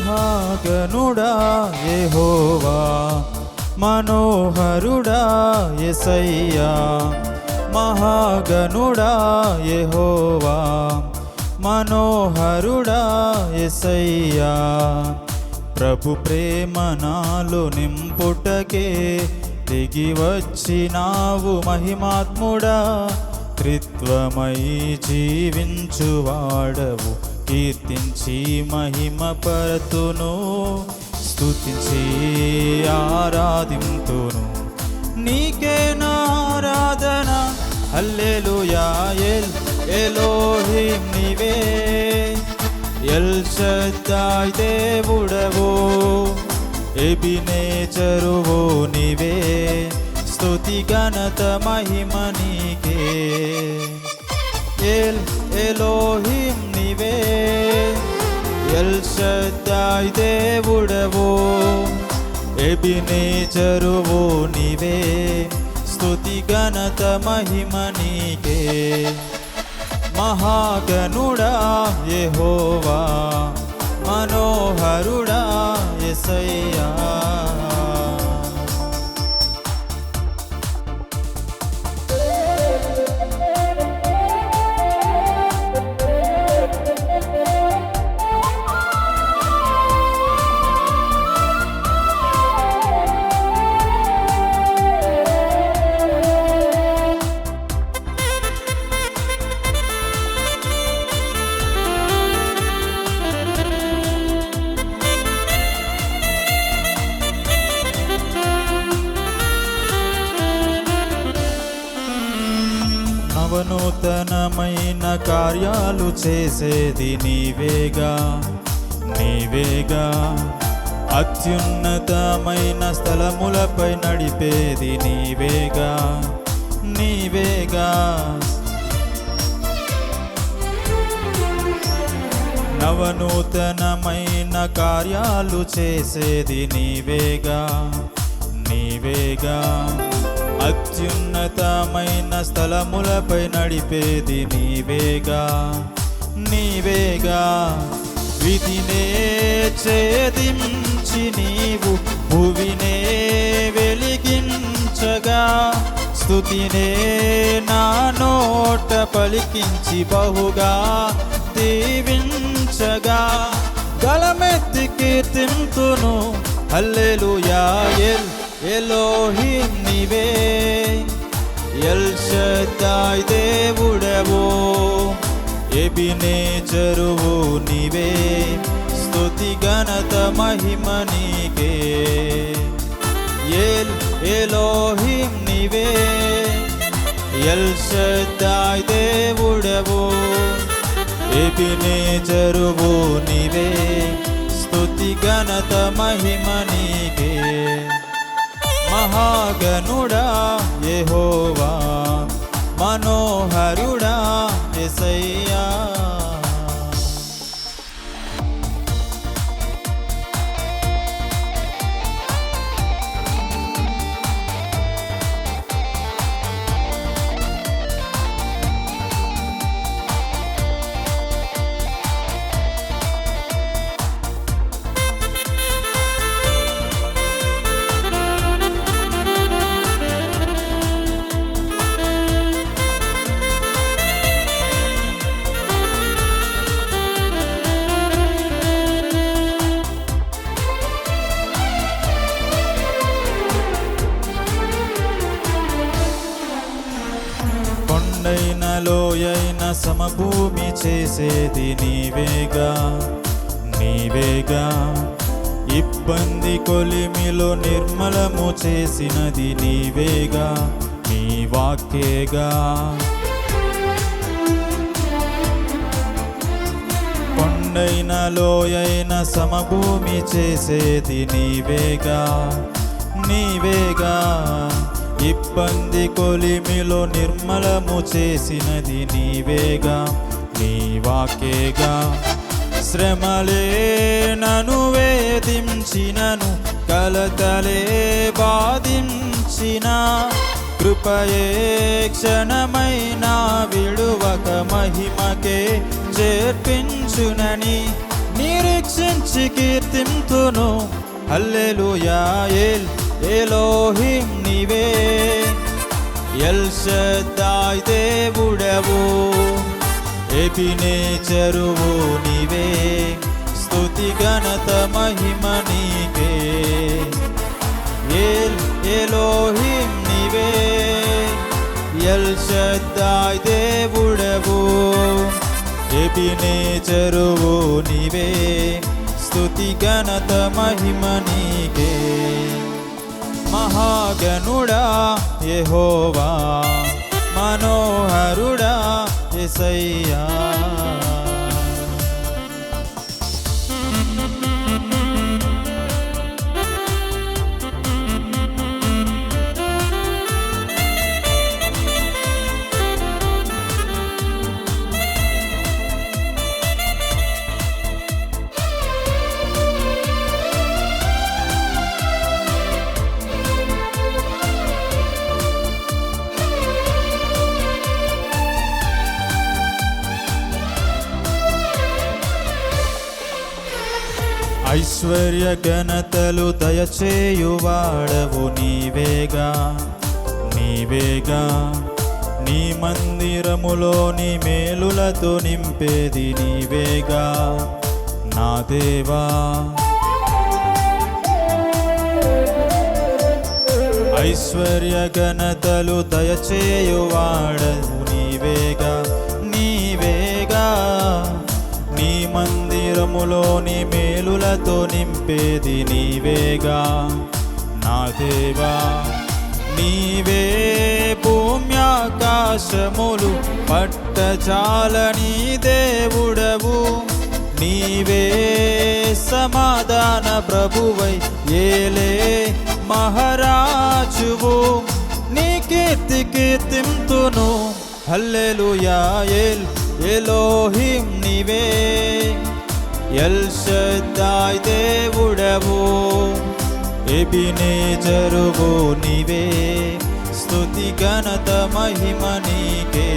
మహాగణుడా యెహోవా, మనోహరుడా యేసయ్యా. మహాగణుడా యెహోవా, మనోహరుడా యేసయ్యా. ప్రభు ప్రేమ నాలో నింపుటకే దిగి వచ్చినావు మహిమాత్ముడా. త్రిత్వమై జీవించువాడవు, కీర్తించి మహిమ పరతును, స్తుతించి ఆరాధింతును. నీకే నా ఆరాధన. హల్లెలూయా. ఎలోహిం నీవే, ఎల్ షద్దాయ్ దేవుడవో, ఎబినేజరువో నీవే. స్తుతి ఘనత మహిమ నీకే. ఎలోహిం నీవే, ఎల్ షద్దాయ్ దేవుడవో, ఎబినేజరువో నీవే. స్తుతి ఘనత మహిమ నీకే. మహాగణుడా యెహోవా, మనోహరుడా యేసయ్యా. నవనూతనమైన కార్యాలు చేసేది నీవేగా, నీవేగా. అత్యున్నతమైన స్థలములపై నడిపేది నీవేగా, నీవేగా. నవనూతనమైన కార్యాలు చేసేది నీవేగా, నీవేగా. అత్యున్నతమైన స్థలములపై నడిపేది నీవేగా, నీవేగా. విధినే ఛేదించి నీవు భువినే వెలిగించగా, స్తుతినే నా నోట పలికించి బహుగా దీవించగా. గలమెత్తి కీర్తింతును. హల్లెలూయా. ఎలోహిం నీవే, ఎల్ షద్దాయ్ దేవుడవో, ఎబినేజరువో నీవే. స్తుతి ఘనత మహిమ నీకే. ఎలోహిం నీవే, ఎల్ షద్దాయ్ దేవుడవో, ఎబినేజరువో నీవే. స్తుతి ఘనత మహిమ నీకే. మహాగణుడా యెహోవా, మనోహరుడా యేసయ్యా. లోయైన సమభూమి చేసేది నీవేగా, నీవేగా. ఇబ్బంది కొలిమిలో నిర్మలము చేసినది నీవేగా, నీ వాక్యేగా. కొండైన లోయైన సమభూమి చేసేది నీవేగా, నీవేగా. ఇబ్బంది కొలిమిలో నిర్మలము చేసినది నీవేగా, నీ వాక్యేగా. శ్రమలే నను వేధించినను, కలతలే బాధించిన, కృపయే క్షణమైనా విడువక మహిమకే చేర్పించునని నిరీక్షించి కీర్తింతును. హల్లెలూయా ఎలోహిం నీవే, ఎల్ షద్దాయ్ దేవుడవు, ఎబినేజరువు నీవే, స్తుతి ఘనత మహిమ నీకే. ఎలోహిం నీవే, ఎల్ షద్దాయ్ దేవుడవు, ఎబినేజరువు నీవే, స్తుతి ఘనత మహిమ నీకే. మహాగణుడా యెహోవా, మనోహరుడా యేసయ్యా. ఐశ్వర్య ఘనతలు దయచేయువాడవు నీవేగా, నీవేగా. నీ మందిరములోని మేలులతో నింపేది నీవేగా నా దేవా. ఐశ్వర్య ఘనతలు దయచేయువాడవు నీవేగా, నీవేగా. నీ మందిరములోని మేలులతో నింపేది నీవేగా నా దేవా. నీవే భూమ్యాకాశములు పట్టజాలని దేవుడవు, నీవే సమాధాన ప్రభువై ఏలే మహారాజువు. నీ కీర్తి కీర్తింతును. హల్లెలూయా ఎలోహిం నీవే, ఎల్ షద్దాయ్ దేవుడవు, ఎబినేజరువు నీవే, స్తుతి ఘనత మహిమ నీకే.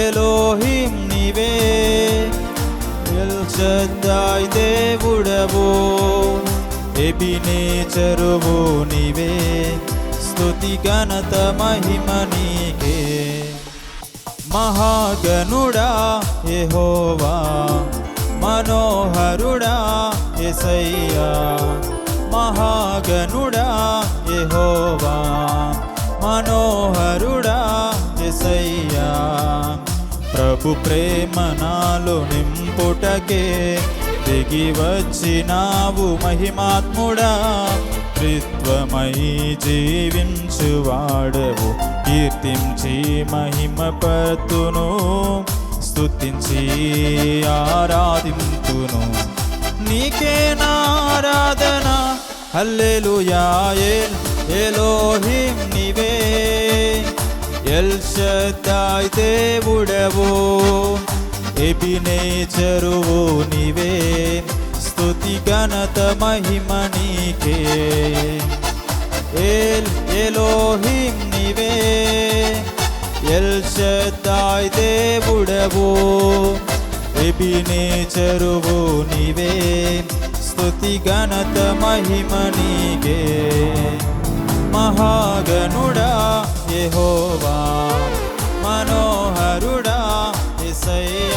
ఎలోహిం నీవే, ఎల్ షద్దాయ్ దేవుడవు, ఎబినేజరువు నీవే, స్తుతి ఘనత మహిమ నీకే. మహాగణుడా యెహోవా, మనోహరుడా యేసయ్యా. మహాగణుడా యెహోవా, మనోహరుడా యేసయ్యా. ప్రభు ప్రేమ నాలో నింపుటకే దిగి వచ్చినావు మహిమాత్ముడా. త్రిత్వమై జీవించువాడవు, కీర్తించి మహిమపర్తును, స్తుతించి ఆరాధింతును. నీకే నా ఆరాధన. హల్లెలూయా ఎలోహిం నీవే, ఎల్ షద్దాయ్ దేవుడవు, ఎబినేజరువు నీవే, స్తుతి ఘనత మహిమ నీకే. ఎలోహిం నీవే, ఎల్ షద్దాయ్ దేవుడవు, ఎబినేజరువు నీవే, స్తుతి ఘనత మహిమ నీకే. మహాగణుడా యెహోవా, మనోహరుడా యేసయ్యా.